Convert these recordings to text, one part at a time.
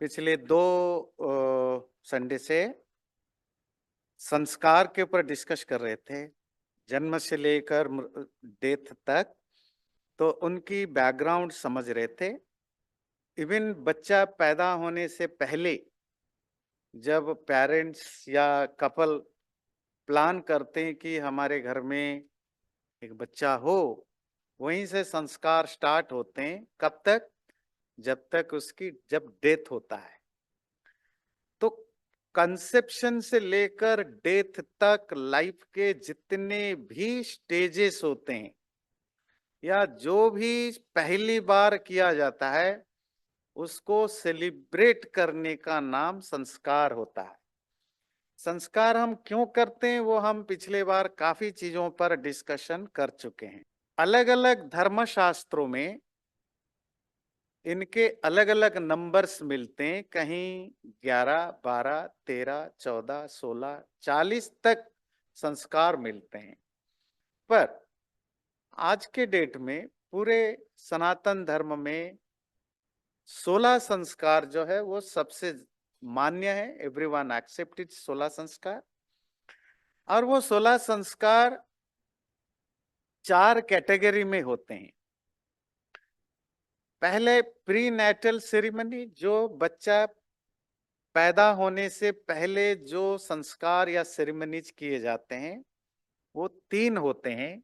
पिछले दो संडे से संस्कार के ऊपर डिस्कस कर रहे थे, जन्म से लेकर डेथ तक। तो उनकी बैकग्राउंड समझ रहे थे। इवन बच्चा पैदा होने से पहले जब पेरेंट्स या कपल प्लान करते हैं कि हमारे घर में एक बच्चा हो, वहीं से संस्कार स्टार्ट होते हैं। कब तक? जब तक उसकी जब डेथ होता है। तो कंसेप्शन से लेकर डेथ तक लाइफ के जितने भी स्टेजेस होते हैं या जो भी पहली बार किया जाता है, उसको सेलिब्रेट करने का नाम संस्कार होता है। संस्कार हम क्यों करते हैं वो हम पिछले बार काफी चीजों पर डिस्कशन कर चुके हैं। अलग अलग धर्मशास्त्रों में इनके अलग अलग नंबर्स मिलते हैं। कहीं 11, 12, 13, 14, 16, 40 तक संस्कार मिलते हैं। पर आज के डेट में पूरे सनातन धर्म में 16 संस्कार जो है वो सबसे मान्य है। एवरीवन एक्सेप्टेड 16 संस्कार। और वो 16 संस्कार 4 कैटेगरी में होते हैं। पहले प्री नेटल सेरेमनी, जो बच्चा पैदा होने से पहले जो संस्कार या सेरेमनीज किए जाते हैं वो 3 होते हैं,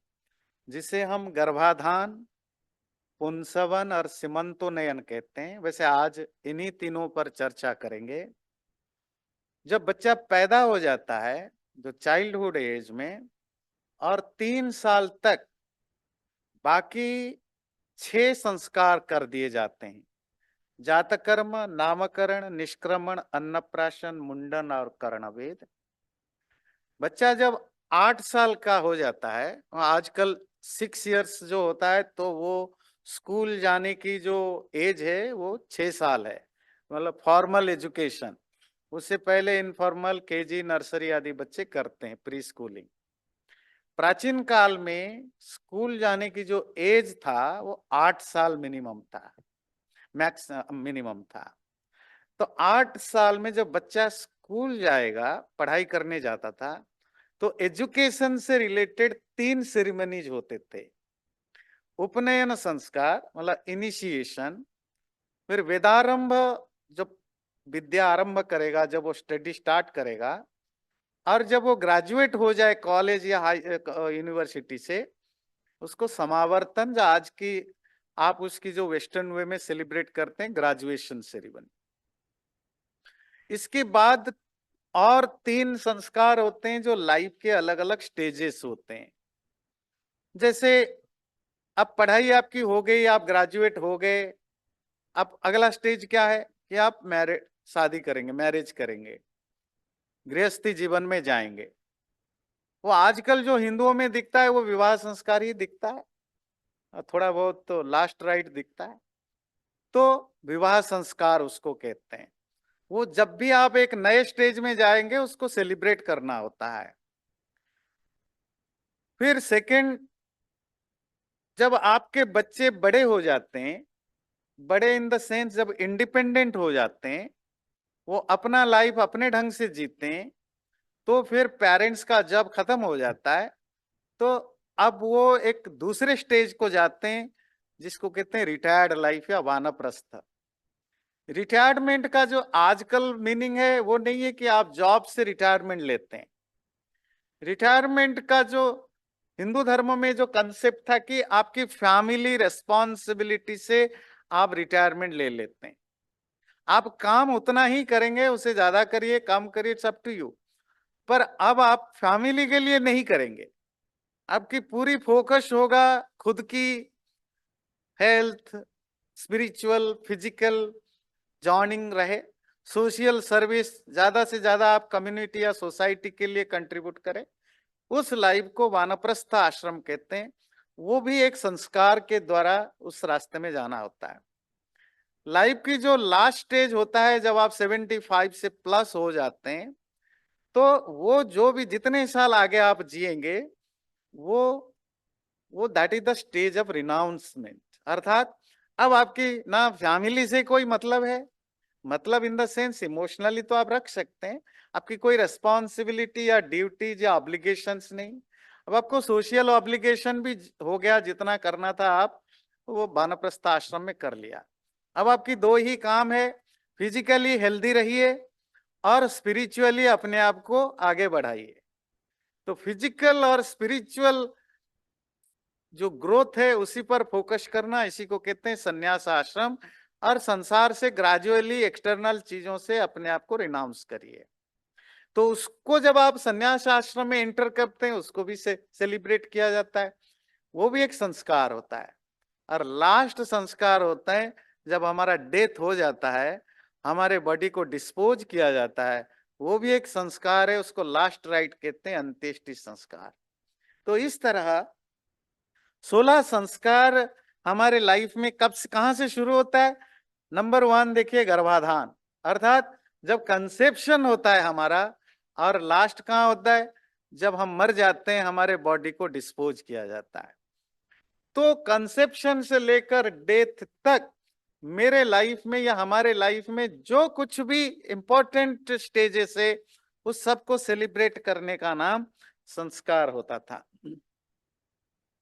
जिसे हम गर्भाधान, पुंसवन और सीमंतोनयन कहते हैं। वैसे आज इन्हीं तीनों पर चर्चा करेंगे। जब बच्चा पैदा हो जाता है, जो चाइल्डहुड एज में, और 3 साल तक बाकी 6 संस्कार कर दिए जाते हैं। जातकर्म, नामकरण, निष्क्रमण, अन्नप्राशन, मुंडन और कर्णवेद। बच्चा जब 8 साल का हो जाता है, आजकल 6 इयर्स जो होता है, तो वो स्कूल जाने की जो एज है वो 6 साल है, मतलब फॉर्मल एजुकेशन। उससे पहले इनफॉर्मल केजी, नर्सरी आदि बच्चे करते हैं, प्री स्कूलिंग। प्राचीन काल में स्कूल जाने की जो एज था वो 8 साल मिनिमम था, मैक्स मिनिमम था। तो 8 साल में जब बच्चा स्कूल जाएगा, पढ़ाई करने जाता था, तो एजुकेशन से रिलेटेड 3 सेरेमनीज होते थे। उपनयन संस्कार मतलब इनिशिएशन, फिर वेदारंभ, जब विद्या आरंभ करेगा, जब वो स्टडी स्टार्ट करेगा, और जब वो ग्रेजुएट हो जाए कॉलेज या यूनिवर्सिटी से, उसको समावर्तन, जो आज की आप उसकी जो वेस्टर्न वे में सेलिब्रेट करते हैं, ग्रेजुएशन सेरेमनी। इसके बाद और 3 संस्कार होते हैं जो लाइफ के अलग अलग स्टेजेस होते हैं। जैसे अब पढ़ाई आपकी हो गई, आप ग्रेजुएट हो गए, अब अगला स्टेज क्या है कि आप शादी करेंगे, मैरिज करेंगे, गृहस्थी जीवन में जाएंगे। वो आजकल जो हिंदुओं में दिखता है वो विवाह संस्कार ही दिखता है, और थोड़ा बहुत तो लास्ट राइट दिखता है। तो विवाह संस्कार उसको कहते हैं। वो जब भी आप एक नए स्टेज में जाएंगे उसको सेलिब्रेट करना होता है। फिर सेकंड, जब आपके बच्चे बड़े हो जाते हैं, बड़े इन द सेंस जब इंडिपेंडेंट हो जाते हैं, वो अपना लाइफ अपने ढंग से जीते हैं, तो फिर पेरेंट्स का जब खत्म हो जाता है, तो अब वो एक दूसरे स्टेज को जाते हैं, जिसको कहते हैं रिटायर्ड लाइफ या वानप्रस्थ। रिटायरमेंट का जो आजकल मीनिंग है वो नहीं है कि आप जॉब से रिटायरमेंट लेते हैं। रिटायरमेंट का जो हिंदू धर्म में जो कंसेप्ट था कि आपकी फैमिली रेस्पॉन्सिबिलिटी से आप रिटायरमेंट ले लेते हैं। आप काम उतना ही करेंगे, उसे ज्यादा करिए, कम करिए, इट्स अप टू यू। पर अब आप फैमिली के लिए नहीं करेंगे। आपकी पूरी फोकस होगा खुद की हेल्थ, स्पिरिचुअल, फिजिकल जॉइनिंग रहे, सोशल सर्विस, ज्यादा से ज्यादा आप कम्युनिटी या सोसाइटी के लिए कंट्रीब्यूट करें। उस लाइफ को वानप्रस्थ आश्रम कहते हैं। वो भी एक संस्कार के द्वारा उस रास्ते में जाना होता है। लाइफ की जो लास्ट स्टेज होता है, जब आप 75 से प्लस हो जाते हैं, तो वो जो भी जितने साल आगे आप जिएंगे, वो that is the stage of renunciation. अर्थात अब आपकी ना फैमिली से कोई मतलब है, मतलब इन द सेंस इमोशनली तो आप रख सकते हैं, आपकी कोई रेस्पॉन्सिबिलिटी या ड्यूटीज या ऑब्लिगेशंस नहीं। अब आपको सोशल ऑब्लिगेशन भी हो गया, जितना करना था आप वो वानप्रस्थ आश्रम में कर लिया। अब आपकी दो ही काम है, फिजिकली हेल्दी रहिए और स्पिरिचुअली अपने आप को आगे बढ़ाइए। तो फिजिकल और स्पिरिचुअल जो ग्रोथ है उसी पर फोकस करना, इसी को कहते हैं संन्यास आश्रम। और संसार से ग्रेजुअली एक्सटर्नल चीजों से अपने आप को रिनाउंस करिए। तो उसको जब आप संन्यास आश्रम में एंटर करते हैं उसको भी सेलिब्रेट किया जाता है, वो भी एक संस्कार होता है। और लास्ट संस्कार होता है जब हमारा डेथ हो जाता है, हमारे बॉडी को डिस्पोज किया जाता है, वो भी एक संस्कार है, उसको लास्ट राइट कहते हैं, अंत्येष्टि संस्कार। तो इस तरह 16 संस्कार हमारे लाइफ में कब से कहां से शुरू होता है। नंबर 1 देखिए, गर्भाधान, अर्थात जब कंसेप्शन होता है हमारा। और लास्ट कहाँ होता है, जब हम मर जाते हैं, हमारे बॉडी को डिस्पोज किया जाता है। तो कंसेप्शन से लेकर डेथ तक मेरे लाइफ में या हमारे लाइफ में जो कुछ भी इंपॉर्टेंट स्टेजेस है उस सबको सेलिब्रेट करने का नाम संस्कार होता था।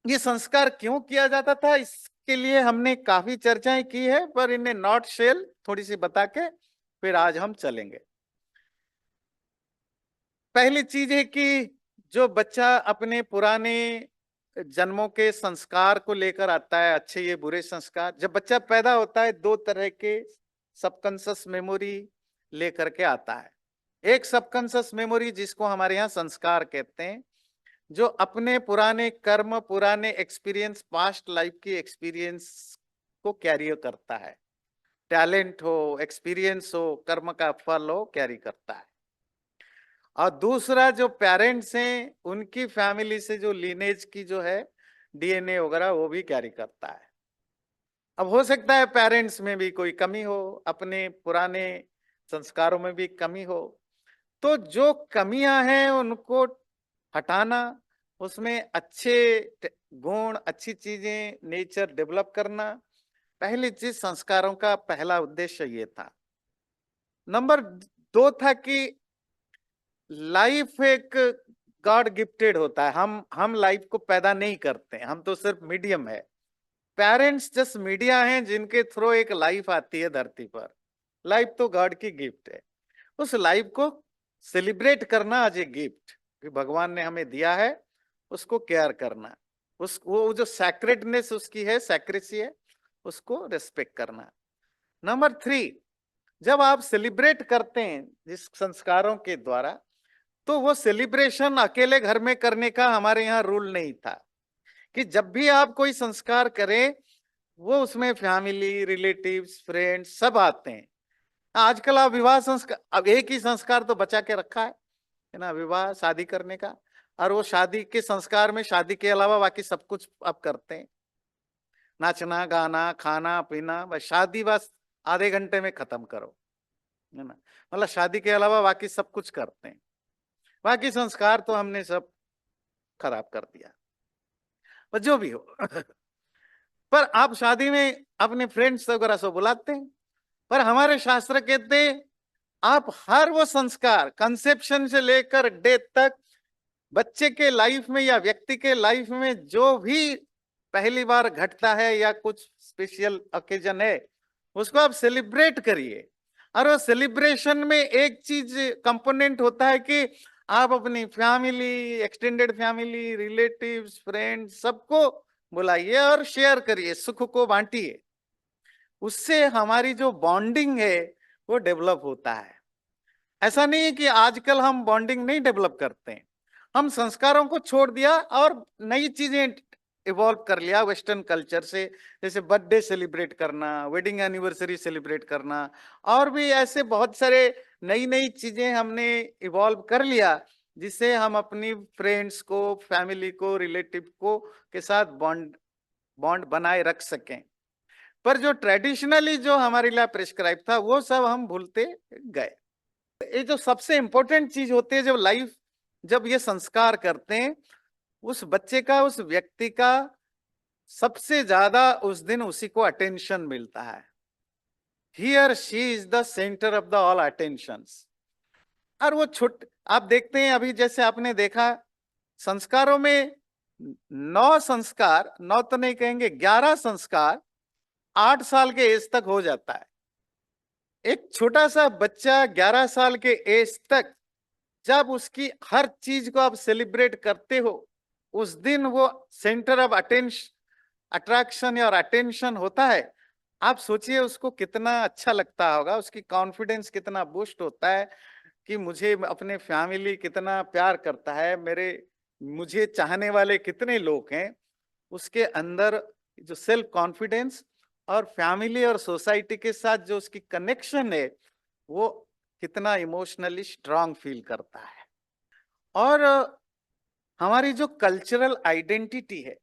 ये संस्कार क्यों किया जाता था, इसके लिए हमने काफी चर्चाएं की है, पर इन्हें नॉट शेल थोड़ी सी बता के फिर आज हम चलेंगे। पहली चीज है कि जो बच्चा अपने पुराने जन्मों के संस्कार को लेकर आता है, अच्छे ये बुरे संस्कार, जब बच्चा पैदा होता है दो तरह के सबकॉन्शियस मेमोरी लेकर के आता है। एक सबकॉन्शियस मेमोरी जिसको हमारे यहाँ संस्कार कहते हैं, जो अपने पुराने कर्म, पुराने एक्सपीरियंस, पास्ट लाइफ की एक्सपीरियंस को कैरी करता है। टैलेंट हो, एक्सपीरियंस हो, कर्म का फल हो, कैरी करता है। और दूसरा जो पेरेंट्स हैं उनकी फैमिली से जो लीनेज की जो है डीएनए वगैरह वो भी कैरी करता है। अब हो सकता है पेरेंट्स में भी कोई कमी हो, अपने पुराने संस्कारों में भी कमी हो, तो जो कमियां हैं उनको हटाना, उसमें अच्छे गुण, अच्छी चीजें, नेचर डेवलप करना, पहली चीज संस्कारों का पहला उद्देश्य ये था। नंबर 2 था कि लाइफ एक गॉड गिफ्टेड होता है। हम लाइफ को पैदा नहीं करते हैं, हम तो सिर्फ मीडियम है। पेरेंट्स जस्ट मीडिया हैं जिनके थ्रू एक लाइफ आती है धरती पर। लाइफ तो गॉड की गिफ्ट है, उस लाइफ को सेलिब्रेट करना एज ए गिफ्ट भगवान ने हमें दिया है, उसको केयर करना, उस वो जो सैक्रेडनेस उसकी है, सैक्रेसी है, उसको रेस्पेक्ट करना। नंबर 3, जब आप सेलिब्रेट करते हैं जिस संस्कारों के द्वारा, तो वो सेलिब्रेशन अकेले घर में करने का हमारे यहाँ रूल नहीं था, कि जब भी आप कोई संस्कार करें वो उसमें फैमिली, रिलेटिव्स, फ्रेंड्स सब आते हैं। आजकल आप विवाह संस्कार, अब एक ही संस्कार तो बचा के रखा है ना, विवाह, शादी करने का। और वो शादी के संस्कार में शादी के अलावा बाकी सब कुछ आप करते हैं, नाचना, गाना, खाना पीना, बस शादी बस आधे घंटे में खत्म करो, है ना। मतलब शादी के अलावा बाकी सब कुछ करते हैं, बाकी संस्कार तो हमने सब खराब कर दिया, पर जो भी हो। पर आप शादी में अपने फ्रेंड्स वगैरह सब बुलाते हैं, पर हमारे शास्त्र कहते हैं आप हर वो संस्कार कंसेप्शन से लेकर डेथ तक बच्चे के लाइफ में या व्यक्ति के लाइफ में जो भी पहली बार घटता है या कुछ स्पेशल ओकेजन है उसको आप सेलिब्रेट करिए। और वो सेलिब्रेशन में एक चीज कंपोनेंट होता है कि आप अपनी family, extended family, relatives, friends सबको बुलाइए और शेयर करिए, सुख को बांटिए। उससे हमारी जो बॉन्डिंग है वो डेवलप होता है। ऐसा नहीं है कि आजकल हम बॉन्डिंग नहीं डेवलप करते हैं, हम संस्कारों को छोड़ दिया और नई चीजें इवॉल्व कर लिया वेस्टर्न कल्चर से, जैसे बर्थडे सेलिब्रेट करना, वेडिंग एनिवर्सरी सेलिब्रेट करना, और भी ऐसे बहुत सारे नई नई चीजें हमने इवॉल्व कर लिया, जिससे हम अपनी फ्रेंड्स को, फैमिली को, रिलेटिव को के साथ बॉन्ड बॉन्ड बनाए रख सकें। पर जो ट्रेडिशनली जो हमारे लिए प्रिस्क्राइब था वो सब हम भूलते गए। ये जो सबसे इंपॉर्टेंट चीज होती है, जब लाइफ, जब ये संस्कार करते हैं उस बच्चे का, उस व्यक्ति का सबसे ज्यादा उस दिन उसी को अटेंशन मिलता है। ही और she is the centre of the all attentions. और वो आप देखते हैं अभी, जैसे आपने देखा संस्कारों में 9 संस्कार, 9 तो नहीं कहेंगे, 11 संस्कार 8 साल के एज तक हो जाता है। एक छोटा सा बच्चा 11 साल के एज तक जब उसकी हर चीज को आप सेलिब्रेट करते हो, उस दिन वो सेंटर ऑफ अट्रैक्शन और अटेंशन होता है। आप सोचिए उसको कितना अच्छा लगता होगा, उसकी कॉन्फिडेंस कितना बूस्ट होता है कि मुझे अपने फैमिली कितना प्यार करता है, मेरे मुझे चाहने वाले कितने लोग हैं। उसके अंदर जो सेल्फ कॉन्फिडेंस और फैमिली और सोसाइटी के साथ जो उसकी कनेक्शन है, वो कितना इमोशनली स्ट्रांग फील करता है। और हमारी जो कल्चरल आइडेंटिटी है,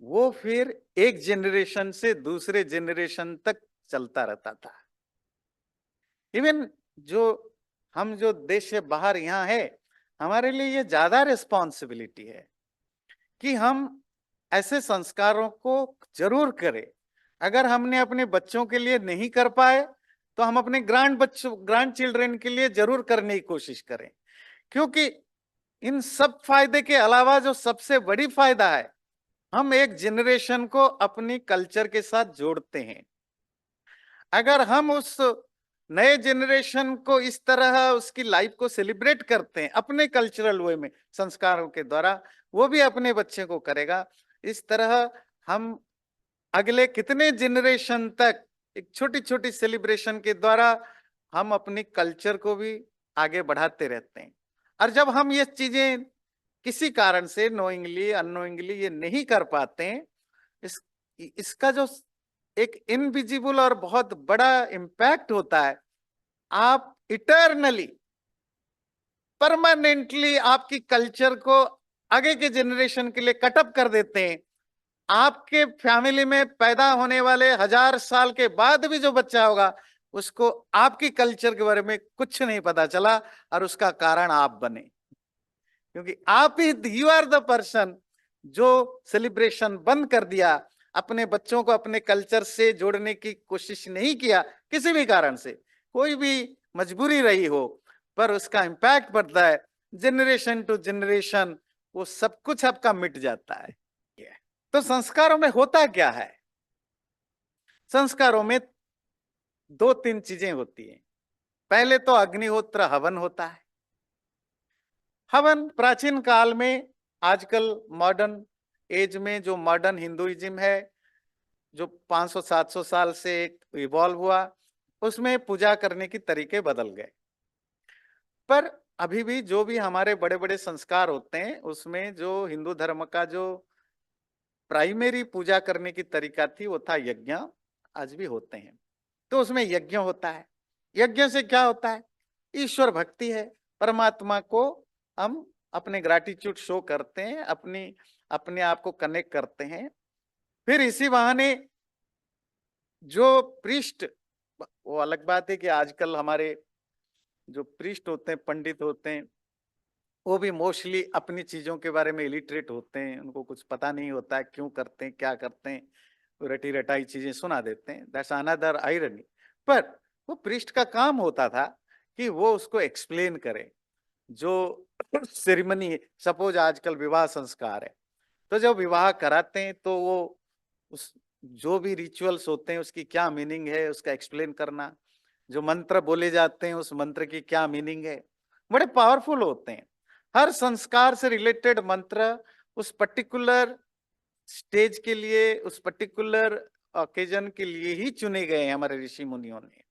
वो फिर एक जनरेशन से दूसरे जनरेशन तक चलता रहता था। इवन जो हम जो देश से बाहर यहाँ है, हमारे लिए ये ज्यादा रिस्पॉन्सिबिलिटी है कि हम ऐसे संस्कारों को जरूर करें। अगर हमने अपने बच्चों के लिए नहीं कर पाए, तो हम अपने ग्रैंड चिल्ड्रन के लिए जरूर करने की कोशिश करें। क्योंकि इन सब फायदे के अलावा जो सबसे बड़ी फायदा है, हम एक जनरेशन को अपनी कल्चर के साथ जोड़ते हैं। अगर हम उस नए जनरेशन को इस तरह उसकी लाइफ को सेलिब्रेट करते हैं अपने कल्चरल वे में, संस्कारों के द्वारा, वो भी अपने बच्चे को करेगा। इस तरह हम अगले कितने जनरेशन तक एक छोटी छोटी सेलिब्रेशन के द्वारा हम अपनी कल्चर को भी आगे बढ़ाते रहते हैं। और जब हम ये चीजें किसी कारण से नोइंगली अननोइंगली ये नहीं कर पाते हैं, इस इसका जो एक इनविजिबल और बहुत बड़ा इम्पैक्ट होता है, आप इटर्नली परमानेंटली आपकी कल्चर को आगे के जनरेशन के लिए कटअप कर देते हैं। आपके फैमिली में पैदा होने वाले 1000 साल के बाद भी जो बच्चा होगा, उसको आपकी कल्चर के बारे में कुछ नहीं पता चला, और उसका कारण आप बने। क्योंकि आप ही, यू आर द पर्सन जो सेलिब्रेशन बंद कर दिया, अपने बच्चों को अपने कल्चर से जोड़ने की कोशिश नहीं किया, किसी भी कारण से, कोई भी मजबूरी रही हो, पर उसका इम्पैक्ट पड़ता है जनरेशन टू जनरेशन, वो सब कुछ आपका मिट जाता है। तो संस्कारों में होता क्या है? संस्कारों में 2-3 चीजें होती हैं। पहले तो अग्निहोत्र हवन होता है। हवन प्राचीन काल में, आजकल मॉडर्न एज में जो मॉडर्न हिंदुइज्म है, जो 500-700 साल से इवॉल्व हुआ, उसमें पूजा करने के तरीके बदल गए। पर अभी भी जो भी हमारे बड़े बड़े संस्कार होते हैं, उसमें जो हिंदू धर्म का जो प्राइमरी पूजा करने की तरीका थी, वो था यज्ञ। आज भी होते हैं। तो उसमें यज्ञ होता है। यज्ञ से क्या होता है? ईश्वर भक्ति है। परमात्मा को हम अपने ग्रैटिट्यूड शो करते हैं, अपने आप को कनेक्ट करते हैं। फिर इसी बहाने जो प्रीस्ट, वो अलग बात है कि आजकल हमारे जो प्रीस्ट होते हैं, पंडित होते हैं, वो भी मोस्टली अपनी चीजों के बारे में इलिटरेट होते हैं। उनको कुछ पता नहीं होता है क्यों करते हैं, क्या करते हैं, रटी रटाई चीजें सुना देते हैं। That's another irony. पर वो प्रीस्ट का काम होता था कि वो उसको एक्सप्लेन करे। जो सेरेमनी, सपोज आजकल विवाह संस्कार है, तो जब विवाह कराते हैं तो वो उस जो भी रिचुअल्स होते हैं उसकी क्या मीनिंग है, उसका एक्सप्लेन करना। जो मंत्र बोले जाते हैं उस मंत्र की क्या मीनिंग है, बड़े पावरफुल होते हैं। हर संस्कार से रिलेटेड मंत्र उस पर्टिकुलर स्टेज के लिए, उस पर्टिकुलर ओकेजन के लिए ही चुने गए हैं हमारे ऋषि मुनियों ने।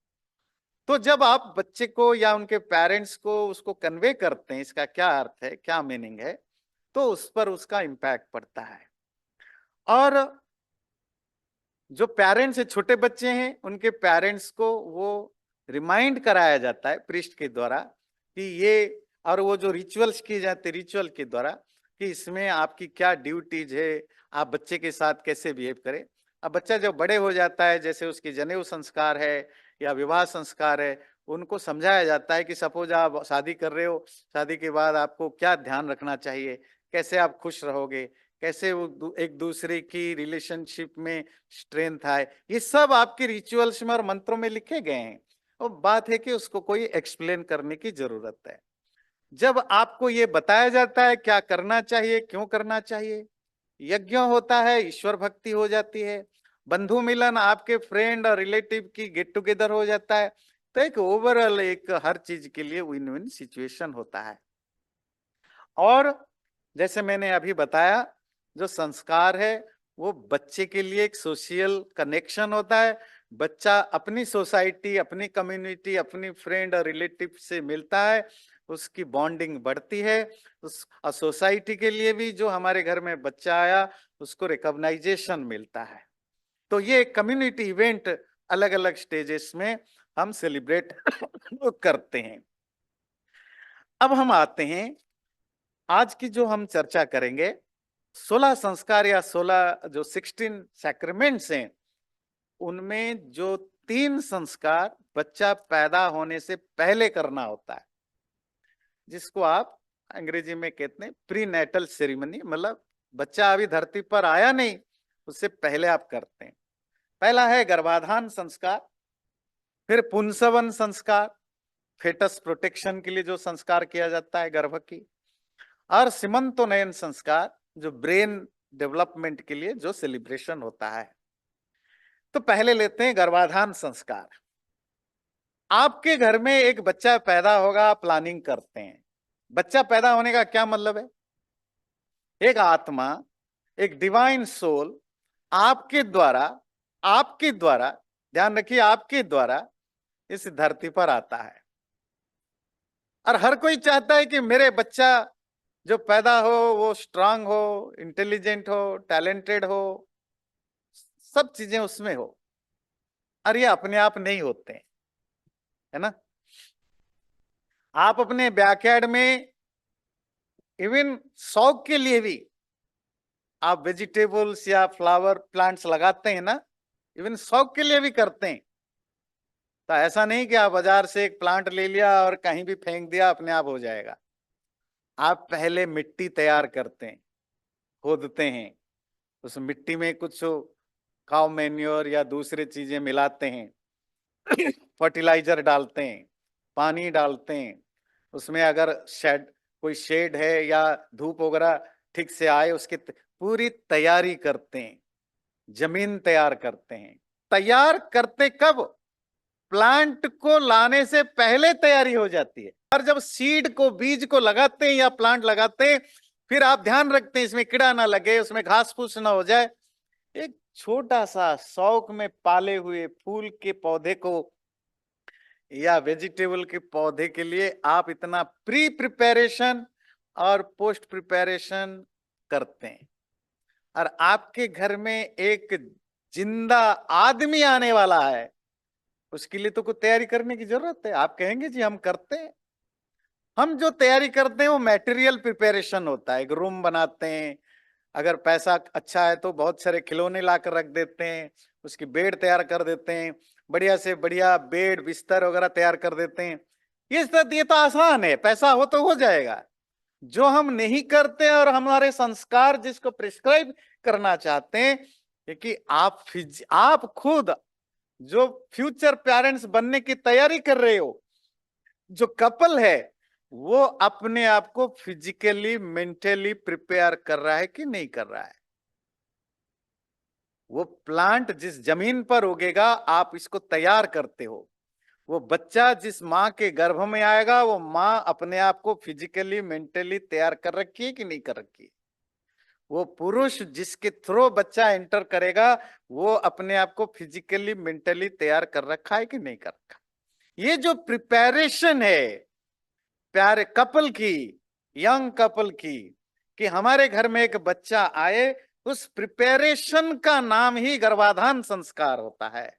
तो जब आप बच्चे को या उनके पेरेंट्स को उसको कन्वे करते हैं, इसका क्या अर्थ है, क्या मीनिंग है, तो उस पर उसका इम्पैक्ट पड़ता है। और जो पेरेंट्स है, छोटे बच्चे हैं, उनके पेरेंट्स को वो रिमाइंड कराया जाता है प्रीस्ट के द्वारा कि ये, और वो जो रिचुअल्स किए जाते हैं रिचुअल के द्वारा, कि इसमें आपकी क्या ड्यूटीज है, आप बच्चे के साथ कैसे बिहेव करें। अब बच्चा जब बड़े हो जाता है, जैसे उसकी जनेऊ संस्कार है या विवाह संस्कार है, उनको समझाया जाता है कि सपोज आप शादी कर रहे हो, शादी के बाद आपको क्या ध्यान रखना चाहिए, कैसे आप खुश रहोगे, कैसे वो एक दूसरे की रिलेशनशिप में स्ट्रेंथ आए, ये सब आपके रिचुअल्स में और मंत्रों में लिखे गए हैं। और बात है कि उसको कोई एक्सप्लेन करने की जरूरत है। जब आपको ये बताया जाता है क्या करना चाहिए, क्यों करना चाहिए, यज्ञ होता है, ईश्वर भक्ति हो जाती है, बंधु मिलन, आपके फ्रेंड और रिलेटिव की गेट टुगेदर हो जाता है, तो एक ओवरऑल एक हर चीज के लिए विन विन सिचुएशन होता है। और जैसे मैंने अभी बताया, जो संस्कार है वो बच्चे के लिए एक सोशल कनेक्शन होता है। बच्चा अपनी सोसाइटी, अपनी कम्युनिटी, अपनी फ्रेंड और रिलेटिव से मिलता है, उसकी बॉन्डिंग बढ़ती है। उस सोसाइटी के लिए भी जो हमारे घर में बच्चा आया उसको रिकॉग्नाइजेशन मिलता है। तो ये कम्युनिटी इवेंट अलग अलग स्टेजेस में हम सेलिब्रेट करते हैं। अब हम आते हैं, आज की जो हम चर्चा करेंगे 16 संस्कार या 16 जो 16 सैक्रामेंट्स हैं, उनमें जो 3 संस्कार बच्चा पैदा होने से पहले करना होता है, जिसको आप अंग्रेजी में कहते हैं प्री नेटल सेरेमनी, मतलब बच्चा अभी धरती पर आया नहीं उससे पहले आप करते हैं। पहला है गर्भाधान संस्कार, फिर पुंसवन संस्कार, फेटस प्रोटेक्शन के लिए जो संस्कार किया जाता है गर्भ की, और सीमंतोनयन संस्कार जो ब्रेन डेवलपमेंट के लिए जो सेलिब्रेशन होता है। तो पहले लेते हैं गर्भाधान संस्कार। आपके घर में एक बच्चा पैदा होगा, आप प्लानिंग करते हैं। बच्चा पैदा होने का क्या मतलब है? एक आत्मा, एक डिवाइन सोल आपके द्वारा ध्यान रखिए, आपके द्वारा इस धरती पर आता है। और हर कोई चाहता है कि मेरे बच्चा जो पैदा हो वो स्ट्रांग हो, इंटेलिजेंट हो, टैलेंटेड हो, सब चीजें उसमें हो। और ये अपने आप नहीं होते हैं, है ना। आप अपने बैकयार्ड में इवन शौक के लिए भी आप वेजिटेबल्स या फ्लावर प्लांट्स लगाते हैं ना, इवन शौक के लिए भी करते हैं। तो ऐसा नहीं कि आप बाजार से एक प्लांट ले लिया और कहीं भी फेंक दिया अपने आप हो जाएगा। आप पहले मिट्टी तैयार करते हैं, खोदते हैं, उस मिट्टी में कुछ काउ मैन्योर या दूसरी चीजें मिलाते हैं, फर्टिलाइजर डालते हैं, पानी डालते हैं, उसमें अगर कोई शेड है या धूप वगैरह ठीक से आए उसकी पूरी तैयारी करते हैं, जमीन तैयार करते हैं। तैयार करते कब? प्लांट को लाने से पहले तैयारी हो जाती है। और जब सीड को, बीज को लगाते हैं या प्लांट लगाते हैं, फिर आप ध्यान रखते हैं इसमें कीड़ा ना लगे, उसमें घास फूस ना हो जाए। एक छोटा सा शौक में पाले हुए फूल के पौधे को या वेजिटेबल के पौधे के लिए आप इतना प्री प्रिपरेशन और पोस्ट प्रिपरेशन करते हैं। और आपके घर में एक जिंदा आदमी आने वाला है, उसके लिए तो कुछ तैयारी करने की जरूरत है। आप कहेंगे जी हम करते हैं। हम जो तैयारी करते हैं वो मटेरियल प्रिपरेशन होता है। एक रूम बनाते हैं, अगर पैसा अच्छा है तो बहुत सारे खिलौने लाकर रख देते हैं, उसकी बेड तैयार कर देते हैं, बढ़िया से बढ़िया बेड बिस्तर वगैरह तैयार कर देते हैं। ये तो आसान है, पैसा हो तो हो जाएगा। जो हम नहीं करते और हमारे संस्कार जिसको प्रिस्क्राइब करना चाहते हैं कि आप खुद जो फ्यूचर पेरेंट्स बनने की तैयारी कर रहे हो, जो कपल है वो अपने आप को फिजिकली मेंटली प्रिपेयर कर रहा है कि नहीं कर रहा है। वो प्लांट जिस जमीन पर उगेगा आप इसको तैयार करते हो। वो बच्चा जिस माँ के गर्भ में आएगा वो माँ अपने आप को फिजिकली मेंटली तैयार कर रखी है कि नहीं कर रखी है। वो पुरुष जिसके थ्रू बच्चा एंटर करेगा वो अपने आप को फिजिकली मेंटली तैयार कर रखा है कि नहीं कर रखा। ये जो प्रिपरेशन है प्यारे कपल की, यंग कपल की, कि हमारे घर में एक बच्चा आए, उस प्रिपरेशन का नाम ही गर्भाधान संस्कार होता है।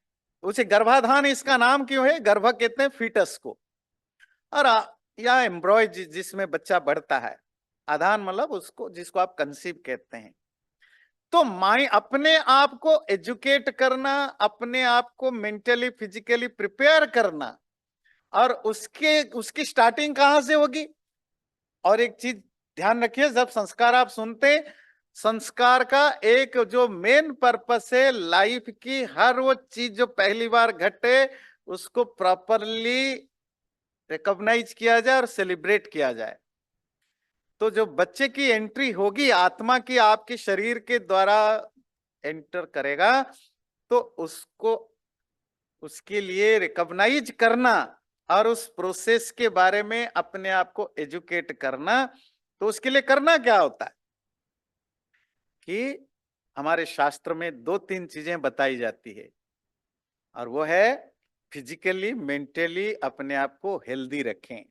उसे गर्भाधान इसका नाम क्यों है? गर्भ कहते हैं फीटस को, और या एम्ब्रॉय जिसमें बच्चा बढ़ता है। आधान मतलब उसको जिसको आप कंसीव कहते हैं। तो माई अपने आप को एजुकेट करना, अपने आप को मेंटली फिजिकली प्रिपेयर करना, और उसकी स्टार्टिंग कहां से होगी? और एक चीज ध्यान रखिए, जब संस्कार आप सुनते संस्कार का एक जो मेन पर्पस है लाइफ की, हर वो चीज जो पहली बार घटे उसको प्रॉपरली रिकॉग्नाइज किया जाए और सेलिब्रेट किया जाए। तो जो बच्चे की एंट्री होगी आत्मा की आपके शरीर के द्वारा एंटर करेगा, तो उसको उसके लिए रिकॉग्नाइज करना और उस प्रोसेस के बारे में अपने आप को एजुकेट करना, तो उसके लिए करना क्या होता है कि हमारे शास्त्र में दो तीन चीजें बताई जाती है, और वो है फिजिकली मेंटली अपने आप को हेल्दी रखें।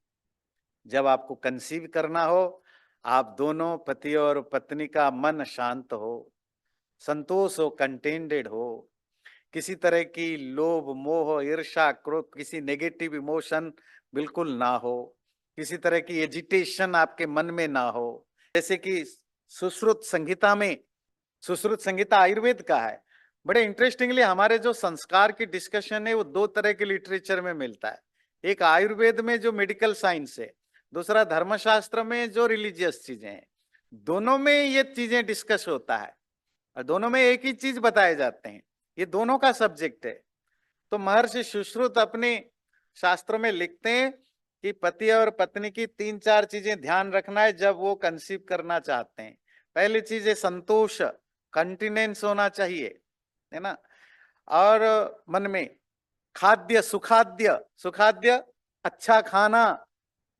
जब आपको कंसीव करना हो, आप दोनों पति और पत्नी का मन शांत हो, संतोष हो, कंटेंटेड हो, किसी तरह की लोभ मोह ईर्ष्या क्रोध किसी नेगेटिव इमोशन बिल्कुल ना हो, किसी तरह की एजिटेशन आपके मन में ना हो। जैसे कि सुश्रुत संहिता में, सुश्रुत संहिता आयुर्वेद का है, बड़े इंटरेस्टिंगली हमारे जो संस्कार की डिस्कशन है वो दो तरह के लिटरेचर में मिलता है। एक आयुर्वेद में जो मेडिकल साइंस है, दूसरा धर्मशास्त्र में जो रिलीजियस चीजें हैं। दोनों में ये चीजें डिस्कस होता है और दोनों में एक ही चीज बताए जाते हैं, ये दोनों का सब्जेक्ट है। तो महर्षि सुश्रुत अपने शास्त्रों में लिखते हैं कि पति और पत्नी की तीन चार चीजें ध्यान रखना है जब वो कंसीव करना चाहते हैं। पहली चीज है संतोष, कंटिनेंस होना चाहिए, है ना। और मन में खाद्य सुखाद्य, सुखाद्य अच्छा खाना,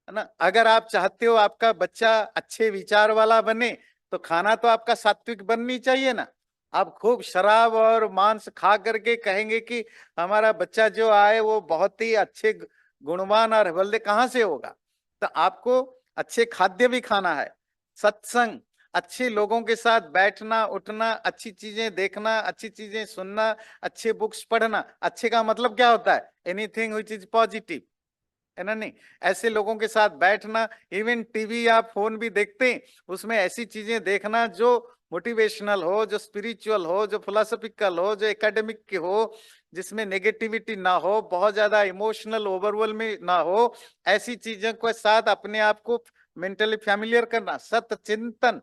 है ना। अगर आप चाहते हो आपका बच्चा अच्छे विचार वाला बने, तो खाना तो आपका सात्विक बननी चाहिए ना। आप खूब शराब और मांस खा करके कहेंगे कि हमारा बच्चा जो आए वो बहुत ही अच्छे गुणवान और बल्दे, कहाँ से होगा। तो आपको अच्छे खाद्य भी खाना है, सत्संग, अच्छे लोगों के साथ बैठना उठना, अच्छी चीजें देखना, अच्छी चीजें सुनना, अच्छे बुक्स पढ़ना। अच्छे का मतलब क्या होता है? एनीथिंग विच इज पॉजिटिव, है ना। नहीं, ऐसे लोगों के साथ बैठना। इवन टीवी या फोन भी देखते हैं, उसमें ऐसी चीजें देखना जो मोटिवेशनल हो, जो स्पिरिचुअल हो, जो फिलोसफिकल हो, जो एकेडमिक की हो, जिसमें नेगेटिविटी ना हो, बहुत ज्यादा इमोशनल ओवरवेल में ना हो। ऐसी चीजों के साथ अपने आप को मेंटली फैमिलियर करना, सत्य चिंतन,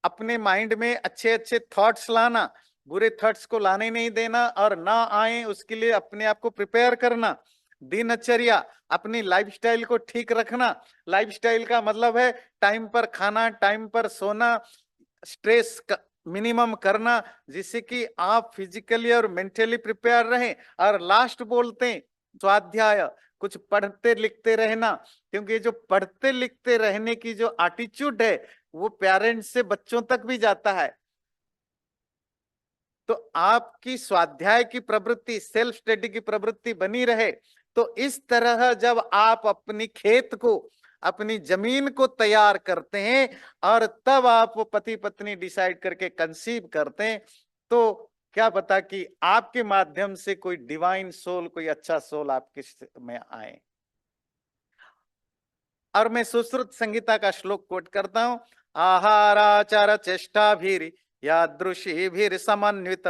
अपने माइंड में अच्छे अच्छे थॉट्स लाना, बुरे थॉट्स को लाने नहीं देना और ना आए उसके लिए अपने आप को प्रिपेयर करना। दिनचर्या, अपनी लाइफस्टाइल को ठीक रखना। लाइफस्टाइल का मतलब है टाइम पर खाना, टाइम पर सोना, स्ट्रेस मिनिमम करना, जिससे कि आप फिजिकली और मेंटली प्रिपेयर रहें। और लास्ट बोलते हैं स्वाध्याय, कुछ पढ़ते लिखते रहना, क्योंकि ये जो पढ़ते लिखते रहने की जो एटीट्यूड है वो पेरेंट्स से बच्चों तक भी जाता है। तो आपकी स्वाध्याय की प्रवृत्ति, सेल्फ स्टडी की प्रवृत्ति बनी रहे। तो इस तरह जब आप अपनी खेत को, अपनी जमीन को तैयार करते हैं और तब आप पति पत्नी डिसाइड करके कंसीव करते हैं, तो क्या पता कि आपके माध्यम से कोई डिवाइन सोल, कोई अच्छा सोल आपके में आए। और मैं सुश्रुत संहिता का श्लोक कोट करता हूं। आहाराचार चेष्टा भीर यादृशी भीर समन्वित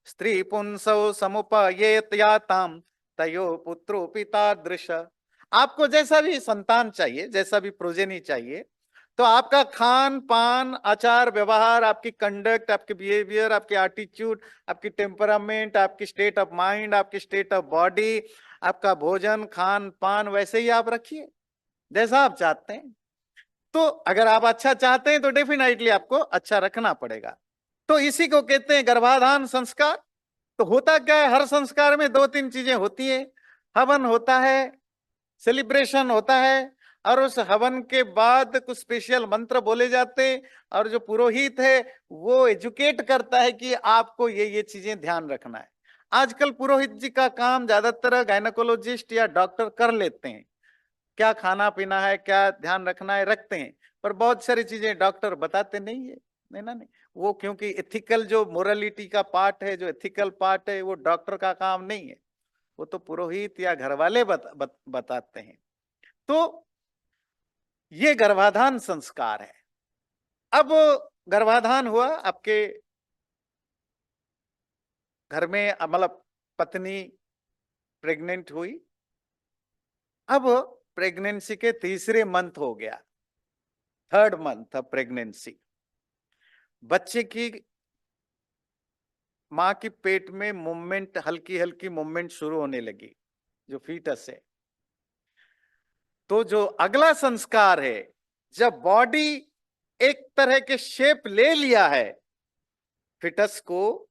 स्त्री पुंसौ समुपयेत याताम तयो पुत्रो पिता दृश। आपको जैसा भी संतान चाहिए, जैसा भी प्रोजेनी चाहिए, तो आपका खान पान आचार व्यवहार, आपकी कंडक्ट, आपके बिहेवियर, आपकी एटीट्यूड, आपकी टेम्परामेंट, आपकी स्टेट ऑफ माइंड, आपकी स्टेट ऑफ बॉडी, आपका भोजन खान पान वैसे ही आप रखिए जैसा आप चाहते हैं। तो अगर आप अच्छा चाहते हैं तो डेफिनेटली आपको अच्छा रखना पड़ेगा। तो इसी को कहते हैं गर्भाधान संस्कार। तो होता क्या है, हर संस्कार में दो तीन चीजें होती है। हवन होता है, सेलिब्रेशन होता है, और उस हवन के बाद कुछ स्पेशल मंत्र बोले जाते हैं, और जो पुरोहित है वो एजुकेट करता है कि आपको ये चीजें ध्यान रखना है। आजकल पुरोहित जी का काम ज्यादातर गायनेकोलॉजिस्ट या डॉक्टर कर लेते हैं, क्या खाना पीना है, क्या ध्यान रखना है, रखते हैं, पर बहुत सारी चीजें डॉक्टर बताते नहीं है। नहीं ना, नहीं, वो क्योंकि एथिकल जो मोरालिटी का पार्ट है, जो एथिकल पार्ट है, वो डॉक्टर का काम नहीं है, वो तो पुरोहित या घर वाले बताते हैं। तो ये गर्भाधान संस्कार है। अब गर्भाधान हुआ, आपके घर में मतलब पत्नी प्रेग्नेंट हुई। अब प्रेगनेंसी के तीसरे मंथ हो गया, थर्ड मंथ ऑफ प्रेगनेंसी। बच्चे की माँ की पेट में मूवमेंट, हल्की हल्की मूवमेंट शुरू होने लगी, जो फीटस है। तो जो अगला संस्कार है, जब बॉडी एक तरह के शेप ले लिया है, फिटस को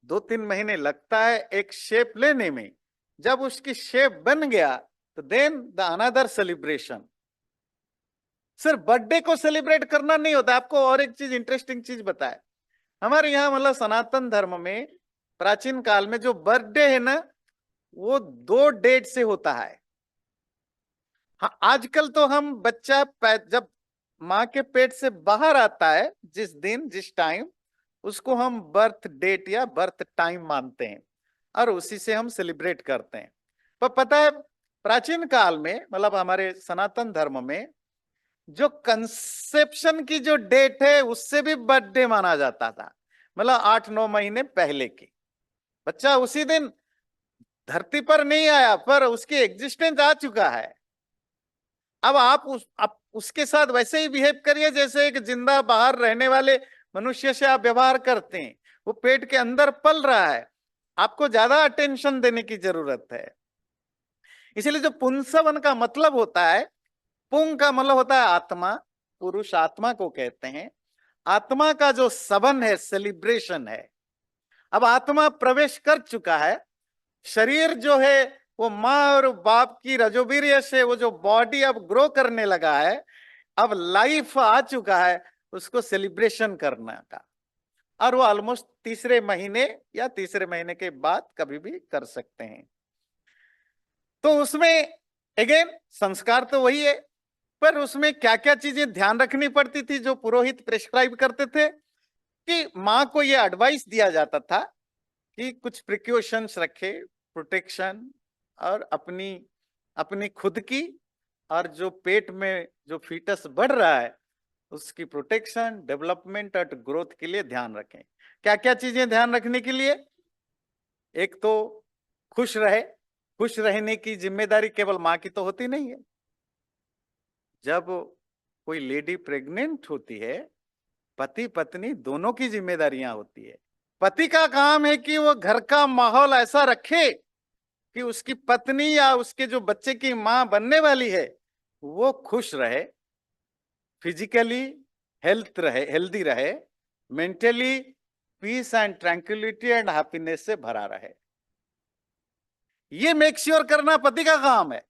2-3 महीने लगता है एक शेप लेने में। जब उसकी शेप बन गया तो देन द अनदर सेलिब्रेशन। सिर्फ बर्थडे को सेलिब्रेट करना नहीं होता। आपको और एक चीज, इंटरेस्टिंग चीज बताए, हमारे यहाँ मतलब सनातन धर्म में प्राचीन काल में जो बर्थडे है ना, वो 2 डेट से होता है। हाँ, आजकल तो हम बच्चा जब माँ के पेट से बाहर आता है, जिस दिन जिस टाइम, उसको हम बर्थ डेट या बर्थ टाइम मानते हैं और उसी से हम सेलिब्रेट करते हैं। पर पता है, प्राचीन काल में मतलब हमारे सनातन धर्म में जो कंसेप्शन की जो डेट है, उससे भी बर्थडे माना जाता था। मतलब 8-9 महीने पहले की। बच्चा उसी दिन धरती पर नहीं आया, पर उसकी एग्जिस्टेंस आ चुका है। अब आप उसके साथ वैसे ही बिहेव करिए जैसे एक जिंदा बाहर रहने वाले मनुष्य से आप व्यवहार करते हैं। वो पेट के अंदर पल रहा है, आपको ज्यादा अटेंशन देने की जरूरत है। इसलिए जो पुंसवन का मतलब होता है, पुंग का मतलब होता है आत्मा, पुरुष आत्मा को कहते हैं। आत्मा का जो सवन है, सेलिब्रेशन है। अब आत्मा प्रवेश कर चुका है, शरीर जो है वो माँ और बाप की रजोवीर्य से वो जो बॉडी अब ग्रो करने लगा है, अब लाइफ आ चुका है, उसको सेलिब्रेशन करने का। और वो ऑलमोस्ट तीसरे महीने या तीसरे महीने के बाद कभी भी कर सकते हैं। तो उसमें अगेन संस्कार तो वही है, पर उसमें क्या क्या चीजें ध्यान रखनी पड़ती थी जो पुरोहित प्रिस्क्राइब करते थे, कि माँ को ये एडवाइस दिया जाता था कि कुछ प्रिकॉशंस रखे, प्रोटेक्शन, और अपनी अपनी खुद की, और जो पेट में जो फीटस बढ़ रहा है उसकी प्रोटेक्शन, डेवलपमेंट और ग्रोथ के लिए ध्यान रखें। क्या क्या चीजें ध्यान रखने के लिए? एक तो खुश रहे। खुश रहने की जिम्मेदारी केवल माँ की तो होती नहीं है। जब कोई लेडी प्रेग्नेंट होती है, पति पत्नी दोनों की जिम्मेदारियां होती है। पति का काम है कि वो घर का माहौल ऐसा रखे कि उसकी पत्नी या उसके जो बच्चे की मां बनने वाली है वो खुश रहे, फिजिकली हेल्दी रहे, mentally peace and tranquillity and happiness से भरा रहे। ये मेक श्योर करना पति का काम है।